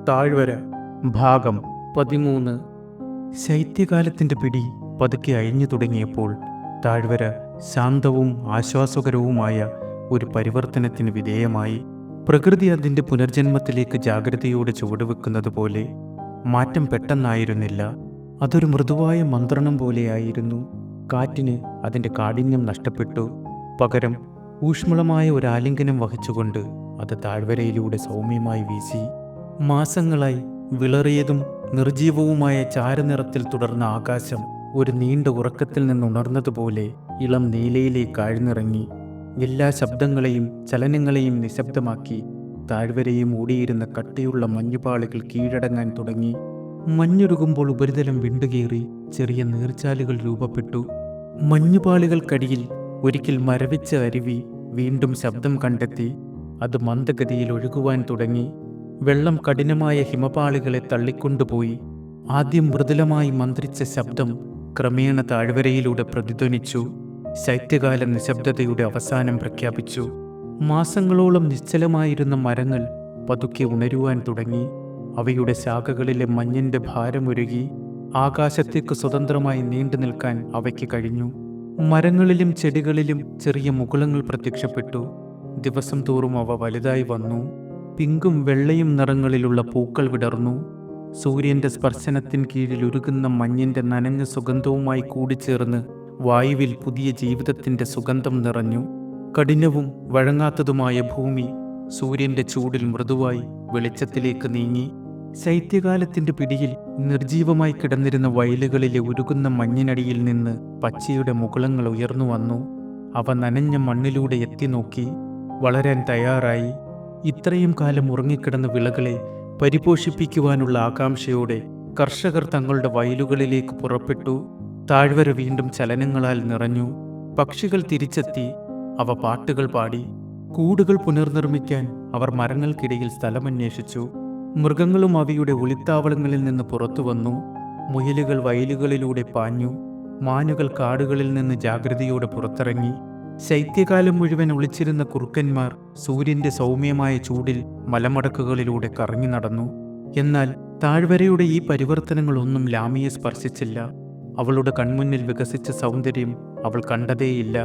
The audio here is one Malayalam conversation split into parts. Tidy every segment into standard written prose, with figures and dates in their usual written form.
താഴ്വര ഭാഗം 13. ശൈത്യകാലത്തിൻ്റെ പിടി പതുക്കെ അഴിഞ്ഞു തുടങ്ങിയപ്പോൾ താഴ്വര ശാന്തവും ആശ്വാസകരവുമായ ഒരു പരിവർത്തനത്തിന് വിധേയമായി. പ്രകൃതി അതിൻ്റെ പുനർജന്മത്തിലേക്ക് ജാഗ്രതയോടെ ചുവടുവെക്കുന്നത് പോലെ. മാറ്റം പെട്ടെന്നായിരുന്നില്ല, അതൊരു മൃദുവായ മന്ത്രണം പോലെയായിരുന്നു. കാറ്റിന് അതിൻ്റെ കാഠിന്യം നഷ്ടപ്പെട്ടു. പകരം ഊഷ്മളമായ ഒരു ആലിംഗനം വഹിച്ചുകൊണ്ട് അത് താഴ്വരയിലൂടെ സൗമ്യമായി വീശി. മാസങ്ങളായി വിളറിയതും നിർജീവവുമായ ചാരനിറത്തിൽ തുടർന്ന ആകാശം ഒരു നീണ്ട ഉറക്കത്തിൽ നിന്നുണർന്നതുപോലെ ഇളം നീലയിലേക്ക് ആഴ്ന്നിറങ്ങി. എല്ലാ ശബ്ദങ്ങളെയും ചലനങ്ങളെയും നിശബ്ദമാക്കി. താഴ്വരയെ മൂടിയിരുന്ന കട്ടിയുള്ള മഞ്ഞുപാളികൾ കീഴടങ്ങാൻ തുടങ്ങി. മഞ്ഞുരുകുമ്പോൾ ഉപരിതലം വിണ്ടുകീറി ചെറിയ നീർച്ചാലുകൾ രൂപപ്പെട്ടു. മഞ്ഞുപാളികൾക്കടിയിൽ ഒരിക്കൽ മരവിച്ച അരുവി വീണ്ടും ശബ്ദം കണ്ടെത്തി. അത് മന്ദഗതിയിൽ ഒഴുകുവാൻ തുടങ്ങി. വെള്ളം കഠിനമായ ഹിമപാളികളെ തള്ളിക്കൊണ്ടുപോയി. ആദ്യം മൃദുലമായി മന്ത്രിച്ച ശബ്ദം ക്രമേണ താഴ്വരയിലൂടെ പ്രതിധ്വനിച്ചു. ശൈത്യകാല നിശബ്ദതയുടെ അവസാനം പ്രഖ്യാപിച്ചു. മാസങ്ങളോളം നിശ്ചലമായിരുന്ന മരങ്ങൾ പതുക്കെ ഉണരുവാൻ തുടങ്ങി. അവയുടെ ശാഖകളിലെ മഞ്ഞിൻ്റെ ഭാരമൊരുകി. ആകാശത്തേക്ക് സ്വതന്ത്രമായി നീണ്ടു നിൽക്കാൻ അവയ്ക്ക് കഴിഞ്ഞു. മരങ്ങളിലും ചെടികളിലും ചെറിയ മുകുളങ്ങൾ പ്രത്യക്ഷപ്പെട്ടു. ദിവസം തോറും അവ വലുതായി വന്നു. പിങ്കും വെള്ളയും നിറങ്ങളിലുള്ള പൂക്കൾ വിടർന്നു. സൂര്യൻ്റെ സ്പർശനത്തിന് കീഴിൽ ഉരുകുന്ന മഞ്ഞിൻ്റെ നനഞ്ഞ സുഗന്ധവുമായി കൂടിച്ചേർന്ന് വായുവിൽ പുതിയ ജീവിതത്തിൻ്റെ സുഗന്ധം നിറഞ്ഞു. കഠിനവും വഴങ്ങാത്തതുമായ ഭൂമി സൂര്യൻ്റെ ചൂടിൽ മൃദുവായി വെളിച്ചത്തിലേക്ക് നീങ്ങി. ശൈത്യകാലത്തിൻ്റെ പിടിയിൽ നിർജീവമായി കിടന്നിരുന്ന വയലുകളിലെ ഉരുകുന്ന മഞ്ഞിനടിയിൽ നിന്ന് പച്ചയുടെ മുകുളങ്ങൾ ഉയർന്നു വന്നു. അവ നനഞ്ഞ മണ്ണിലൂടെ എത്തി നോക്കി. വളരാൻ തയ്യാറായി. ഇത്രയും കാലം ഉറങ്ങിക്കിടന്ന വിളകളെ പരിപോഷിപ്പിക്കുവാനുള്ള ആകാംക്ഷയോടെ കർഷകർ തങ്ങളുടെ വയലുകളിലേക്ക് പുറപ്പെട്ടു. താഴ്വര വീണ്ടും ചലനങ്ങളാൽ നിറഞ്ഞു. പക്ഷികൾ തിരിച്ചെത്തി. അവ പാട്ടുകൾ പാടി. കൂടുകൾ പുനർനിർമ്മിക്കാൻ അവർ മരങ്ങൾക്കിടയിൽ സ്ഥലമന്വേഷിച്ചു. മൃഗങ്ങളും അവയുടെ ഒളിത്താവളങ്ങളിൽ നിന്ന് പുറത്തു വന്നു. മുയലുകൾ വയലുകളിലൂടെ പാഞ്ഞു. മാനുകൾ കാടുകളിൽ നിന്ന് ജാഗ്രതയോടെ പുറത്തിറങ്ങി. ശൈത്യകാലം മുഴുവൻ ഒളിച്ചിരുന്ന കുറുക്കന്മാർ സൂര്യന്റെ സൗമ്യമായ ചൂടിൽ മലമടക്കുകളിലൂടെ കറങ്ങി നടന്നു. എന്നാൽ താഴ്വരയുടെ ഈ പരിവർത്തനങ്ങളൊന്നും ലാമിയെ സ്പർശിച്ചില്ല. അവളുടെ കൺമുന്നിൽ വികസിച്ച സൗന്ദര്യം അവൾ കണ്ടതേയില്ല.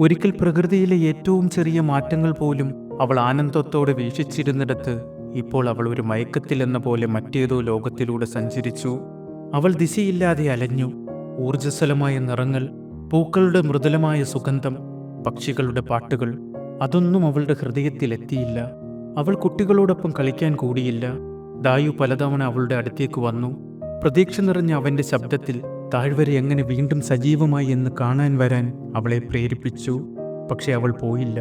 ഒരിക്കൽ പ്രകൃതിയിലെ ഏറ്റവും ചെറിയ മാറ്റങ്ങൾ പോലും അവൾ ആനന്ദത്തോടെ വീക്ഷിച്ചിരുന്നിടത്ത് ഇപ്പോൾ അവൾ ഒരു മയക്കത്തിലെന്ന പോലെ മറ്റേതോ ലോകത്തിലൂടെ സഞ്ചരിച്ചു. അവൾ ദിശയില്ലാതെ അലഞ്ഞു. ഊർജ്ജസ്വലമായ നിറങ്ങൾ, പൂക്കളുടെ മൃദുലമായ സുഗന്ധം, പക്ഷികളുടെ പാട്ടുകൾ, അതൊന്നും അവളുടെ ഹൃദയത്തിലെത്തിയില്ല. അവൾ കുട്ടികളോടൊപ്പം കളിക്കാൻ കൂടിയില്ല. ദായു പലതവണ അവളുടെ അടുത്തേക്ക് വന്നു. പ്രതീക്ഷ നിറഞ്ഞ അവൻ്റെ ശബ്ദത്തിൽ താഴ്വര എങ്ങനെ വീണ്ടും സജീവമായി എന്ന് കാണാൻ വരാൻ അവളെ പ്രേരിപ്പിച്ചു. പക്ഷെ അവൾ പോയില്ല.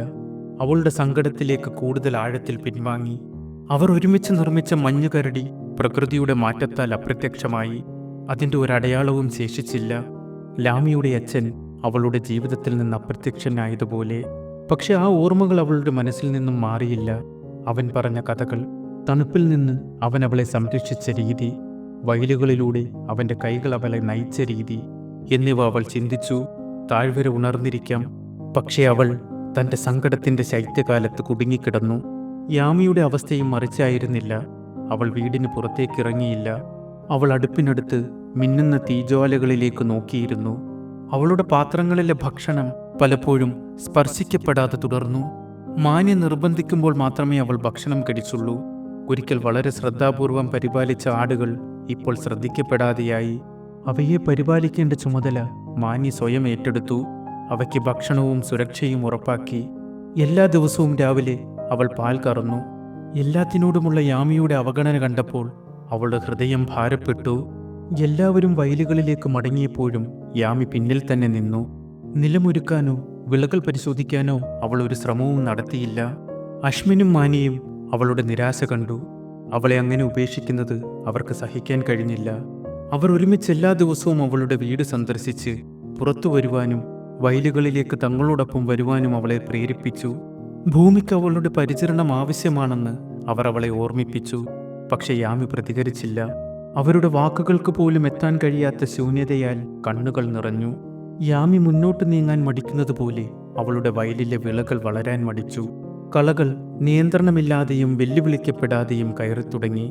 അവളുടെ സങ്കടത്തിലേക്ക് കൂടുതൽ ആഴത്തിൽ പിൻവാങ്ങി. അവർ ഒരുമിച്ച് നിർമ്മിച്ച മഞ്ഞുകരടി പ്രകൃതിയുടെ മാറ്റത്താൽ അപ്രത്യക്ഷമായി. അതിൻ്റെ ഒരടയാളവും ശേഷിച്ചില്ല. ലാമിയുടെ അച്ഛൻ അവളുടെ ജീവിതത്തിൽ നിന്ന് അപ്രത്യക്ഷനായതുപോലെ. പക്ഷെ ആ ഓർമ്മകൾ അവളുടെ മനസ്സിൽ നിന്നും മാറിയില്ല. അവൻ പറഞ്ഞ കഥകൾ, തണുപ്പിൽ നിന്ന് അവൻ അവളെ സംരക്ഷിച്ച രീതി, വയലുകളിലൂടെ അവൻ്റെ കൈകൾ അവളെ നയിച്ച രീതി എന്നിവ അവൾ ചിന്തിച്ചു. താഴ്വര ഉണർന്നിരിക്കാം, പക്ഷേ അവൾ തൻ്റെ സങ്കടത്തിൻ്റെ ശൈത്യകാലത്ത് കുടുങ്ങിക്കിടന്നു. യാമിയുടെ അവസ്ഥയും മറിച്ചായിരുന്നില്ല. അവൾ വീടിന് പുറത്തേക്കിറങ്ങിയില്ല. അവൾ അടുപ്പിനടുത്ത് മിന്നുന്ന തീജ്വാലകളിലേക്ക് നോക്കിയിരുന്നു. അവളുടെ പാത്രങ്ങളിലെ ഭക്ഷണം പലപ്പോഴും സ്പർശിക്കപ്പെടാതെ തുടർന്നു. മാന്യ നിർബന്ധിക്കുമ്പോൾ മാത്രമേ അവൾ ഭക്ഷണം കഴിച്ചുള്ളൂ. ഒരിക്കൽ വളരെ ശ്രദ്ധാപൂർവം പരിപാലിച്ച ആടുകൾ ഇപ്പോൾ ശ്രദ്ധിക്കപ്പെടാതെയായി. അവയെ പരിപാലിക്കേണ്ട ചുമതല മാന്യ സ്വയം ഏറ്റെടുത്തു. അവയ്ക്ക് ഭക്ഷണവും സുരക്ഷയും ഉറപ്പാക്കി. എല്ലാ ദിവസവും രാവിലെ അവൾ പാൽ കറന്നു. എല്ലാത്തിനോടുമുള്ള യാമിയുടെ അവഗണന കണ്ടപ്പോൾ അവളുടെ ഹൃദയം ഭാരപ്പെട്ടു. എല്ലാവരും വയലുകളിലേക്ക് മടങ്ങിയപ്പോഴും യാമി പിന്നിൽ തന്നെ നിന്നു. നിലമൊരുക്കാനോ വിളകൾ പരിശോധിക്കാനോ അവൾ ഒരു ശ്രമവും നടത്തിയില്ല. അശ്മിനും മാനിയും അവളുടെ നിരാശ കണ്ടു. അവളെ അങ്ങനെ ഉപേക്ഷിക്കുന്നത് അവർക്ക് സഹിക്കാൻ കഴിഞ്ഞില്ല. അവർ ഒരുമിച്ച് എല്ലാ ദിവസവും അവളുടെ വീട് സന്ദർശിച്ച് പുറത്തു വരുവാനും വയലുകളിലേക്ക് തങ്ങളോടൊപ്പം വരുവാനും അവളെ പ്രേരിപ്പിച്ചു. ഭൂമിക്ക് അവളുടെ പരിചരണം ആവശ്യമാണെന്ന് അവർ അവളെ ഓർമ്മിപ്പിച്ചു. പക്ഷെ യാമി പ്രതികരിച്ചില്ല. അവരുടെ വാക്കുകൾക്ക് പോലും എത്താൻ കഴിയാത്ത ശൂന്യതയാൽ കണ്ണുകൾ നിറഞ്ഞു. യാമി മുന്നോട്ട് നീങ്ങാൻ മടിക്കുന്നത് പോലെ അവളുടെ വയലിലെ വിളകൾ വളരാൻ മടിച്ചു. കളകൾ നിയന്ത്രണമില്ലാതെയും വെല്ലുവിളിക്കപ്പെടാതെയും കയറിത്തുടങ്ങി.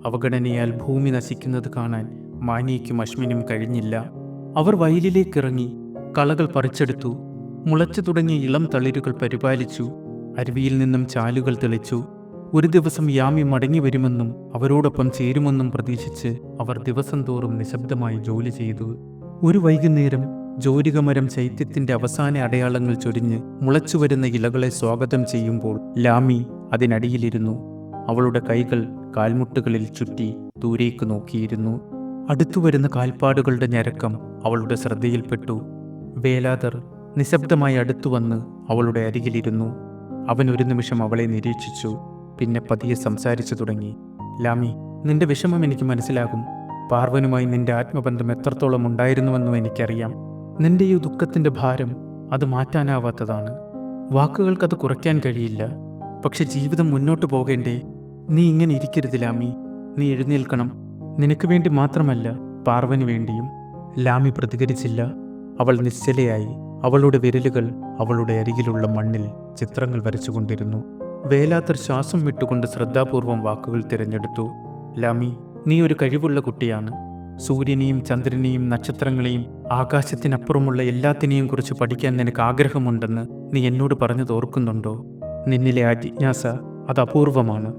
അവഗണനയാൽ ഭൂമി നശിക്കുന്നത് കാണാൻ മാനിയ്ക്കും അശ്വിനും കഴിഞ്ഞില്ല. അവർ വയലിലേക്കിറങ്ങി കളകൾ പറിച്ചെടുത്തു. മുളച്ചു തുടങ്ങിയ ഇളം തളിരുകൾ പരിപാലിച്ചു. അരുവിയിൽ നിന്നും ചാലുകൾ തെളിച്ചു. ഒരു ദിവസം യാമി മടങ്ങി വരുമെന്നും അവരോടൊപ്പം ചേരുമെന്നും പ്രതീക്ഷിച്ച് അവർ ദിവസം തോറും നിശബ്ദമായി ജോലി ചെയ്തു. ഒരു വൈകുന്നേരം ജോലികമരം ശൈത്യത്തിന്റെ അവസാന അടയാളങ്ങൾ ചൊരിഞ്ഞ് മുളച്ചുവരുന്ന ഇലകളെ സ്വാഗതം ചെയ്യുമ്പോൾ ലാമി അതിനടിയിലിരുന്നു. അവളുടെ കൈകൾ കാൽമുട്ടുകളിൽ ചുറ്റി ദൂരേക്ക് നോക്കിയിരുന്നു. അടുത്തുവരുന്ന കാൽപ്പാടുകളുടെ ഞരക്കം അവളുടെ ശ്രദ്ധയിൽപ്പെട്ടു. വേലാതർ നിശബ്ദമായി അടുത്തുവന്ന് അവളുടെ അരികിലിരുന്നു. അവൻ ഒരു നിമിഷം അവളെ നിരീക്ഷിച്ചു. പിന്നെ പതിയെ സംസാരിച്ചു തുടങ്ങി. ലാമി, നിന്റെ വിഷമം എനിക്ക് മനസ്സിലാകും. പാർവനുമായി നിന്റെ ആത്മബന്ധം എത്രത്തോളം ഉണ്ടായിരുന്നുവെന്നും എനിക്കറിയാം. നിന്റെ ഈ ദുഃഖത്തിന്റെ ഭാരം അത് മാറ്റാനാവാത്തതാണ്. വാക്കുകൾക്കത് കുറയ്ക്കാൻ കഴിയില്ല. പക്ഷെ ജീവിതം മുന്നോട്ട് പോകേണ്ടേ? നീ ഇങ്ങനെ ഇരിക്കരുത് ലാമി. നീ എഴുന്നേൽക്കണം. നിനക്ക് വേണ്ടി മാത്രമല്ല, പാർവന് വേണ്ടിയും. ലാമി പ്രതികരിച്ചില്ല. അവൾ നിശ്ചലയായി. അവളുടെ വിരലുകൾ അവളുടെ അരികിലുള്ള മണ്ണിൽ ചിത്രങ്ങൾ വരച്ചുകൊണ്ടിരുന്നു. വേലാത്തർ ശ്വാസം വിട്ടുകൊണ്ട് ശ്രദ്ധാപൂർവം വാക്കുകൾ തിരഞ്ഞെടുത്തു. ലാമി, നീ ഒരു കഴിവുള്ള കുട്ടിയാണ്. സൂര്യനെയും ചന്ദ്രനെയും നക്ഷത്രങ്ങളെയും ആകാശത്തിനപ്പുറമുള്ള എല്ലാത്തിനെയും കുറിച്ച് പഠിക്കാൻ നിനക്ക് ആഗ്രഹമുണ്ടെന്ന് നീ എന്നോട് പറഞ്ഞത് ഓർക്കുന്നുണ്ടോ? നിന്നിലെ ആ ജിജ്ഞാസ അത് അപൂർവമാണ്.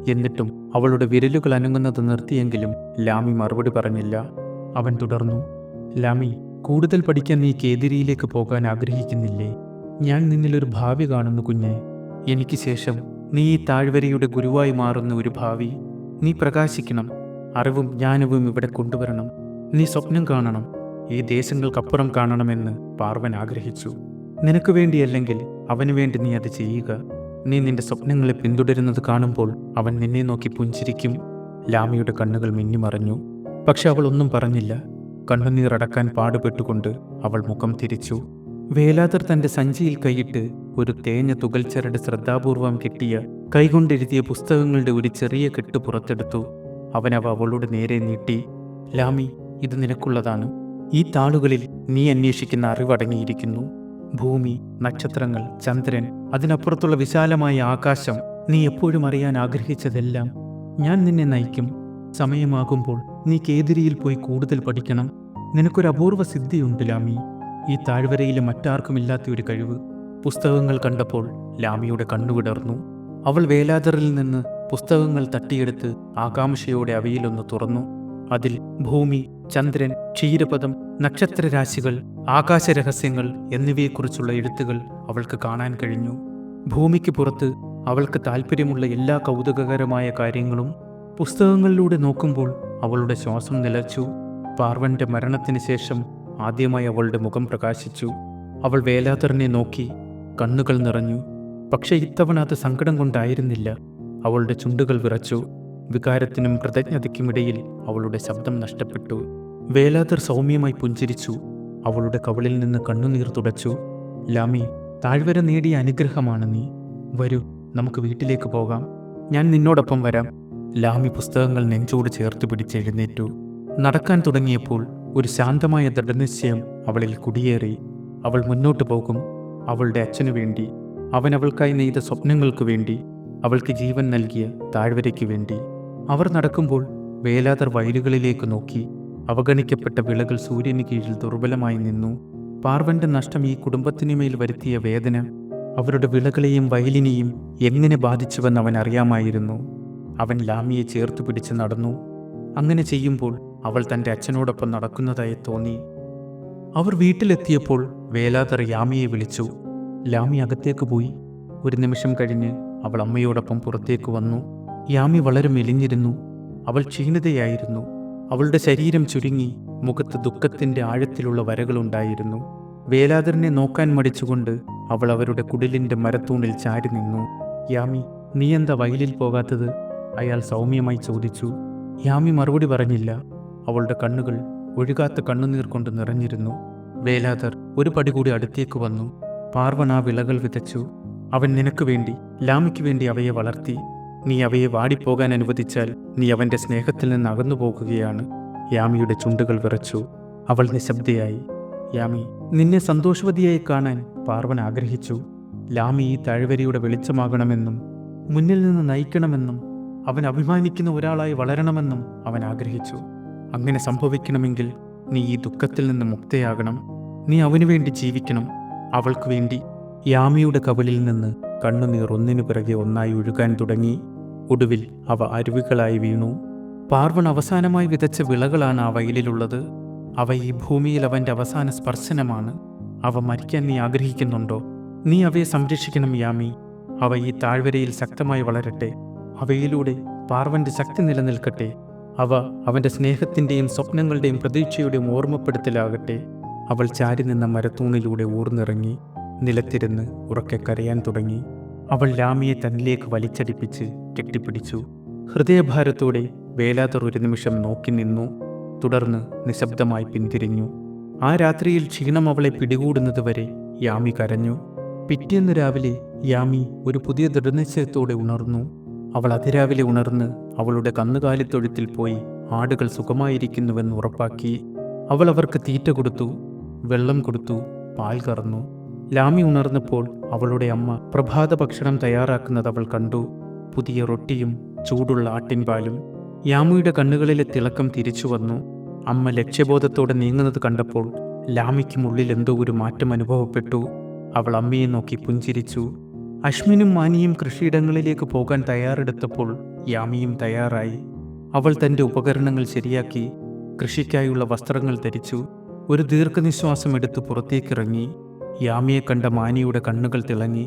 എന്നിട്ടും അവളുടെ വിരലുകൾ അനങ്ങുന്നത് നിർത്തിയെങ്കിലും ലാമി മറുപടി പറഞ്ഞില്ല. അവൻ തുടർന്നു. ലാമി, കൂടുതൽ പഠിക്കാൻ നീ കേദിരിയിലേക്ക് പോകാൻ ആഗ്രഹിക്കുന്നില്ലേ? ഞാൻ നിന്നിലൊരു ഭാവി കാണുന്നു കുഞ്ഞെ. എനിക്ക് ശേഷം നീ ഈ താഴ്വരയുടെ ഗുരുവായി മാറുന്ന ഒരു ഭാവി. നീ പ്രകാശിക്കണം. അറിവും ജ്ഞാനവും ഇവിടെ കൊണ്ടുവരണം. നീ സ്വപ്നം കാണണം. ഈ ദേശങ്ങൾക്കപ്പുറം കാണണമെന്ന് പാർവൻ ആഗ്രഹിച്ചു. നിനക്ക് വേണ്ടിയല്ലെങ്കിൽ അവന് വേണ്ടി നീ അത് ചെയ്യുക. നീ നിന്റെ സ്വപ്നങ്ങളെ പിന്തുടരുന്നത് കാണുമ്പോൾ അവൻ നിന്നെ നോക്കി പുഞ്ചിരിക്കും. ലാമിയുടെ കണ്ണുകൾ മിന്നിമറഞ്ഞു. പക്ഷെ അവൾ ഒന്നും പറഞ്ഞില്ല. കണ്ണുനീറടക്കാൻ പാടുപെട്ടുകൊണ്ട് അവൾ മുഖം തിരിച്ചു. വേലാതർ തന്റെ സഞ്ചിയിൽ കൈയിട്ട് ഒരു തേഞ്ഞ തുകൽച്ചരട് ശ്രദ്ധാപൂർവം കെട്ടിയ കൈകൊണ്ടെഴുതിയ പുസ്തകങ്ങളുടെ ഒരു ചെറിയ കെട്ട് പുറത്തെടുത്തു. അവനവ അവളുടെ നേരെ നീട്ടി. ലാമി, ഇത് നിനക്കുള്ളതാണ്. ഈ താളുകളിൽ നീ അന്വേഷിക്കുന്ന അറിവടങ്ങിയിരിക്കുന്നു. ഭൂമി, നക്ഷത്രങ്ങൾ, ചന്ദ്രൻ, അതിനപ്പുറത്തുള്ള വിശാലമായ ആകാശം, നീ എപ്പോഴും അറിയാൻ ആഗ്രഹിച്ചതെല്ലാം. ഞാൻ നിന്നെ നയിക്കും. സമയമാകുമ്പോൾ നീ കേദിരിയിൽ പോയി കൂടുതൽ പഠിക്കണം. നിനക്കൊരു അപൂർവ സിദ്ധിയുണ്ട് ലാമി. ഈ താഴ്വരയിലെ മറ്റാർക്കുമില്ലാത്ത ഒരു കഴിവ്. പുസ്തകങ്ങൾ കണ്ടപ്പോൾ ലാമിയുടെ കണ്ണുവിടർന്നു. അവൾ വേലാതറിൽ നിന്ന് പുസ്തകങ്ങൾ തട്ടിയെടുത്ത് ആകാംക്ഷയോടെ അവയിലൊന്ന് തുറന്നു. അതിൽ ഭൂമി, ചന്ദ്രൻ, ക്ഷീരപദം, നക്ഷത്രരാശികൾ, ആകാശരഹസ്യങ്ങൾ എന്നിവയെക്കുറിച്ചുള്ള എഴുത്തുകൾ അവൾക്ക് കാണാൻ കഴിഞ്ഞു. ഭൂമിക്ക് പുറത്ത് അവൾക്ക് താല്പര്യമുള്ള എല്ലാ കൗതുകകരമായ കാര്യങ്ങളും. പുസ്തകങ്ങളിലൂടെ നോക്കുമ്പോൾ അവളുടെ ശ്വാസം നിലച്ചു. പാർവന്റെ മരണത്തിന് ശേഷം ആദ്യമായി അവളുടെ മുഖം പ്രകാശിച്ചു. അവൾ വേലാതറിനെ നോക്കി. കണ്ണുകൾ നിറഞ്ഞു. പക്ഷെ ഇത്തവണ അത് സങ്കടം കൊണ്ടായിരുന്നില്ല. അവളുടെ ചുണ്ടുകൾ വിറച്ചു. വികാരത്തിനും കൃതജ്ഞതയ്ക്കുമിടയിൽ അവളുടെ ശബ്ദം നഷ്ടപ്പെട്ടു. വേലാതർ സൗമ്യമായി പുഞ്ചിരിച്ചു. അവളുടെ കവിളിൽ നിന്ന് കണ്ണുനീർ തുടച്ചു. ലാമി, താഴ്വര നേടിയ അനുഗ്രഹമാണ് നീ. വരൂ, നമുക്ക് വീട്ടിലേക്ക് പോകാം. ഞാൻ നിന്നോടൊപ്പം വരാം. ലാമി പുസ്തകങ്ങൾ നെഞ്ചോട് ചേർത്ത് പിടിച്ചെഴുന്നേറ്റു. നടക്കാൻ തുടങ്ങിയപ്പോൾ ഒരു ശാന്തമായ ദൃഢനിശ്ചയം അവളിൽ കുടിയേറി. അവൾ മുന്നോട്ട് പോകും. അവളുടെ അച്ഛനു വേണ്ടി, അവൻ അവൾക്കായി നെയ്ത സ്വപ്നങ്ങൾക്കു വേണ്ടി, അവൾക്ക് ജീവൻ നൽകിയ താഴ്വരയ്ക്കു വേണ്ടി. അവർ നടക്കുമ്പോൾ വേലാതർ വയലുകളിലേക്ക് നോക്കി. അവഗണിക്കപ്പെട്ട വിളകൾ സൂര്യന് കീഴിൽ ദുർബലമായി നിന്നു. പാർവന്റെ നഷ്ടം ഈ കുടുംബത്തിനുമേൽ വരുത്തിയ വേദന അവരുടെ വിളകളെയും വയലിനെയും എങ്ങനെ ബാധിച്ചുവെന്ന് അവൻ അറിയാമായിരുന്നു. അവൻ ലാമിയെ ചേർത്തു പിടിച്ച് നടന്നു. അങ്ങനെ ചെയ്യുമ്പോൾ അവൾ തൻ്റെ അച്ഛനോടൊപ്പം നടക്കുന്നതായി തോന്നി. അവർ വീട്ടിലെത്തിയപ്പോൾ വേലാതർ യാമിയെ വിളിച്ചു. ലാമി അകത്തേക്ക് പോയി. ഒരു നിമിഷം കഴിഞ്ഞ് അവൾ അമ്മയോടൊപ്പം പുറത്തേക്ക് വന്നു. യാമി വളരെ മെലിഞ്ഞിരുന്നു. അവൾ ക്ഷീണിതയായിരുന്നു. അവളുടെ ശരീരം ചുരുങ്ങി. മുഖത്ത് ദുഃഖത്തിൻ്റെ ആഴത്തിലുള്ള വരകളുണ്ടായിരുന്നു. വേലാതറിനെ നോക്കാൻ മടിച്ചുകൊണ്ട് അവൾ അവരുടെ കുടിലിൻ്റെ മരത്തൂണിൽ ചാരി നിന്നു. യാമി, നീ എന്താ വയലിൽ പോകാത്തത്? അയാൾ സൗമ്യമായി ചോദിച്ചു. യാമി മറുപടി പറഞ്ഞില്ല. അവളുടെ കണ്ണുകൾ ഒഴുകാത്ത കണ്ണുനീർ കൊണ്ട് നിറഞ്ഞിരുന്നു. വേലാതർ ഒരു പടി കൂടി അടുത്തേക്ക് വന്നു. പാർവൺ ആ വിളകൾ വിതച്ചു. അവൻ നിനക്ക് വേണ്ടി, ലാമിക്ക് വേണ്ടി അവയെ വളർത്തി. നീ അവയെ വാടിപ്പോകാൻ അനുവദിച്ചാൽ നീ അവൻ്റെ സ്നേഹത്തിൽ നിന്ന് അകന്നു പോകുകയാണ്. യാമിയുടെ ചുണ്ടുകൾ വിറച്ചു. അവൾ നിശബ്ദയായി. യാമി, നിന്നെ സന്തോഷവതിയായി കാണാൻ പാർവൺ ആഗ്രഹിച്ചു. ലാമി ഈ താഴ്വരയുടെ വെളിച്ചമാകണമെന്നും മുന്നിൽ നിന്ന് നയിക്കണമെന്നും അവൻ അഭിമാനിക്കുന്ന ഒരാളായി വളരണമെന്നും അവൻ ആഗ്രഹിച്ചു. അങ്ങനെ സംഭവിക്കണമെങ്കിൽ നീ ഈ ദുഃഖത്തിൽ നിന്ന് മുക്തയാകണം. നീ അവനു വേണ്ടി ജീവിക്കണം, അവൾക്ക് വേണ്ടി. യാമിയുടെ കവിളിൽ നിന്ന് കണ്ണുനീർ ഒന്നിനു പിറകെ ഒന്നായി ഒഴുകാൻ തുടങ്ങി. ഒടുവിൽ അവ അരുവികളായി വീണു. പാർവൺ അവസാനമായി വിതച്ച വിളകളാണ് ആ വയലിലുള്ളത്. അവ ഈ ഭൂമിയിൽ അവൻ്റെ അവസാന സ്പർശനമാണ്. അവ മരിക്കാൻ നീ ആഗ്രഹിക്കുന്നുണ്ടോ? നീ അവയെ സംരക്ഷിക്കണം യാമി. അവ ഈ താഴ്വരയിൽ ശക്തമായി വളരട്ടെ. അവയിലൂടെ പാർവന്റെ ശക്തി നിലനിൽക്കട്ടെ. അവ അവൻ്റെ സ്നേഹത്തിൻ്റെയും സ്വപ്നങ്ങളുടെയും പ്രതീക്ഷയുടെയും ഓർമ്മപ്പെടുത്തലാകട്ടെ. അവൾ ചാരി നിന്ന മരത്തൂണിലൂടെ ഊർന്നിറങ്ങി നിലത്തിരുന്ന് ഉറക്കെ കരയാൻ തുടങ്ങി. അവൾ ലാമിയെ തന്നിലേക്ക് വലിച്ചടിപ്പിച്ച് കെട്ടിപ്പിടിച്ചു. ഹൃദയഭാരത്തോടെ വേലാതർ ഒരു നിമിഷം നോക്കി നിന്നു. തുടർന്ന് നിശബ്ദമായി പിന്തിരിഞ്ഞു. ആ രാത്രിയിൽ ക്ഷീണം അവളെ പിടികൂടുന്നതുവരെ യാമി കരഞ്ഞു. പിറ്റേന്ന് രാവിലെ യാമി ഒരു പുതിയ ദൃഢനിശ്ചയത്തോടെ ഉണർന്നു. അവൾ അതിരാവിലെ ഉണർന്ന് അവളുടെ കന്നുകാലിത്തൊഴുത്തിൽ പോയി ആടുകൾ സുഖമായിരിക്കുന്നുവെന്ന് ഉറപ്പാക്കി. അവൾ അവർക്ക് തീറ്റ കൊടുത്തു, വെള്ളം കൊടുത്തു, പാൽ കറന്നു. ലാമി ഉണർന്നപ്പോൾ അവളുടെ അമ്മ പ്രഭാത ഭക്ഷണം തയ്യാറാക്കുന്നത് അവൾ കണ്ടു. പുതിയ റൊട്ടിയും ചൂടുള്ള ആട്ടിൻപാലും. യാമിയുടെ കണ്ണുകളിലെ തിളക്കം തിരിച്ചു വന്നു. അമ്മ ലക്ഷ്യബോധത്തോടെ നീങ്ങുന്നത് കണ്ടപ്പോൾ ലാമിക്കും ഉള്ളിൽ എന്തോ ഒരു മാറ്റം അനുഭവപ്പെട്ടു. അവൾ അമ്മയെ നോക്കി പുഞ്ചിരിച്ചു. അശ്മിനും മാനിയും കൃഷിയിടങ്ങളിലേക്ക് പോകാൻ തയ്യാറെടുത്തപ്പോൾ യാമിയും തയ്യാറായി. അവൾ തൻ്റെ ഉപകരണങ്ങൾ ശരിയാക്കി കൃഷിക്കായുള്ള വസ്ത്രങ്ങൾ ധരിച്ചു. ഒരു ദീർഘനിശ്വാസം എടുത്ത് പുറത്തേക്കിറങ്ങി. യാമിയെ കണ്ട മാനിയുടെ കണ്ണുകൾ തിളങ്ങി.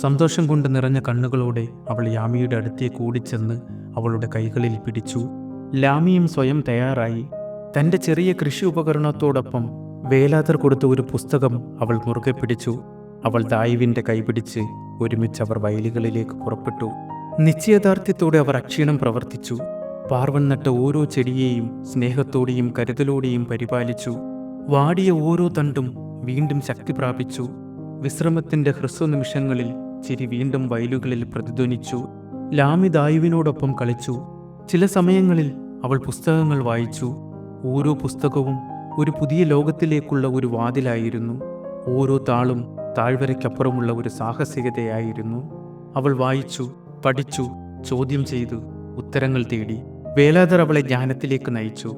സന്തോഷം കൊണ്ട് നിറഞ്ഞ കണ്ണുകളോടെ അവൾ യാമിയുടെ അടുത്തേക്ക് ഓടിച്ചെന്ന് അവളുടെ കൈകളിൽ പിടിച്ചു. ലാമിയും സ്വയം തയ്യാറായി. തൻ്റെ ചെറിയ കൃഷി ഉപകരണത്തോടൊപ്പം വേലാതർ കൊടുത്ത ഒരു പുസ്തകം അവൾ മുറുകെ പിടിച്ചു. അവൾ ദായുവിൻ്റെ കൈപിടിച്ച് ഒരുമിച്ച് അവർ വയലുകളിലേക്ക് പുറപ്പെട്ടു. നിശ്ചയദാർഢ്യത്തോടെ അവർ അക്ഷീണം പ്രവർത്തിച്ചു. പാർവൺ നട്ട ഓരോ ചെടിയെയും സ്നേഹത്തോടെയും കരുതലോടെയും പരിപാലിച്ചു. വാടിയ ഓരോ തണ്ടും വീണ്ടും ശക്തി പ്രാപിച്ചു. വിശ്രമത്തിൻ്റെ ഹ്രസ്വ നിമിഷങ്ങളിൽ ചിരി വീണ്ടും വയലുകളിൽ പ്രതിധ്വനിച്ചു. ലാമി ദായുവിനോടൊപ്പം കളിച്ചു. ചില സമയങ്ങളിൽ അവൾ പുസ്തകങ്ങൾ വായിച്ചു. ഓരോ പുസ്തകവും ഒരു പുതിയ ലോകത്തിലേക്കുള്ള ഒരു വാതിലായിരുന്നു. ഓരോ താളും താഴ്വരയ്ക്കപ്പുറമുള്ള ഒരു സാഹസികതയായിരുന്നു. അവൾ വായിച്ചു, പഠിച്ചു, ചോദ്യം ചെയ്തു, ഉത്തരങ്ങൾ തേടി. വേലാതർ അവളെ ജ്ഞാനത്തിലേക്ക് നയിച്ചു.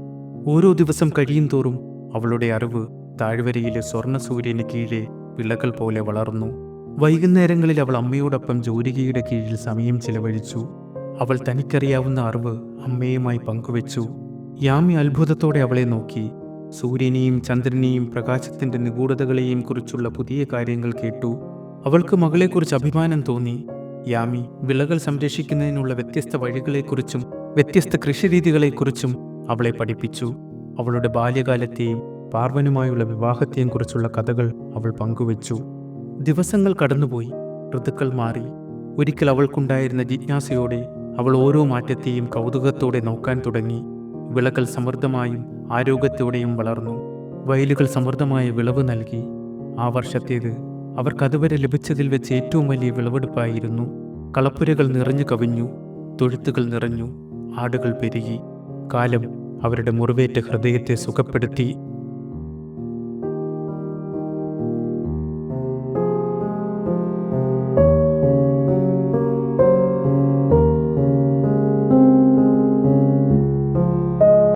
ഓരോ ദിവസം കഴിയും തോറും അവളുടെ അറിവ് താഴ്വരയിലെ സ്വർണ്ണ സൂര്യന് കീഴെ വിളകൾ പോലെ വളർന്നു. വൈകുന്നേരങ്ങളിൽ അവൾ അമ്മയോടൊപ്പം ജോലികയുടെ കീഴിൽ സമയം ചിലവഴിച്ചു. അവൾ തനിക്കറിയാവുന്ന അറിവ് അമ്മയുമായി പങ്കുവച്ചു. യാമി അത്ഭുതത്തോടെ അവളെ നോക്കി. സൂര്യനെയും ചന്ദ്രനെയും പ്രകാശത്തിൻ്റെ നിഗൂഢതകളെയും കുറിച്ചുള്ള പുതിയ കാര്യങ്ങൾ കേട്ടു. അവൾക്ക് മകളെക്കുറിച്ച് അഭിമാനം തോന്നി. യാമി വിളകൾ സംരക്ഷിക്കുന്നതിനുള്ള വ്യത്യസ്ത വഴികളെക്കുറിച്ചും വ്യത്യസ്ത കൃഷിരീതികളെക്കുറിച്ചും അവളെ പഠിപ്പിച്ചു. അവളുടെ ബാല്യകാലത്തെയും പാർവനുമായുള്ള വിവാഹത്തെയും കുറിച്ചുള്ള കഥകൾ അവൾ പങ്കുവച്ചു. ദിവസങ്ങൾ കടന്നുപോയി. ഋതുക്കൾ മാറി. ഒരിക്കൽ അവൾക്കുണ്ടായിരുന്ന ജിജ്ഞാസയോടെ അവൾ ഓരോ മാറ്റത്തെയും കൗതുകത്തോടെ നോക്കാൻ തുടങ്ങി. വിളകൾ സമൃദ്ധമായും ആരോഗ്യത്തോടെയും വളർന്നു. വയലുകൾ സമൃദ്ധമായ വിളവ് നൽകി. ആ വർഷത്തേത് അവർക്കതുവരെ ലഭിച്ചതിൽ വെച്ച് ഏറ്റവും വലിയ വിളവെടുപ്പായിരുന്നു. കളപ്പുരകൾ നിറഞ്ഞു കവിഞ്ഞു. തൊഴുത്തുകൾ നിറഞ്ഞു. ആടുകൾ പെരുകി. കാലം അവരുടെ മുറിവേറ്റ ഹൃദയത്തെ സുഖപ്പെടുത്തി.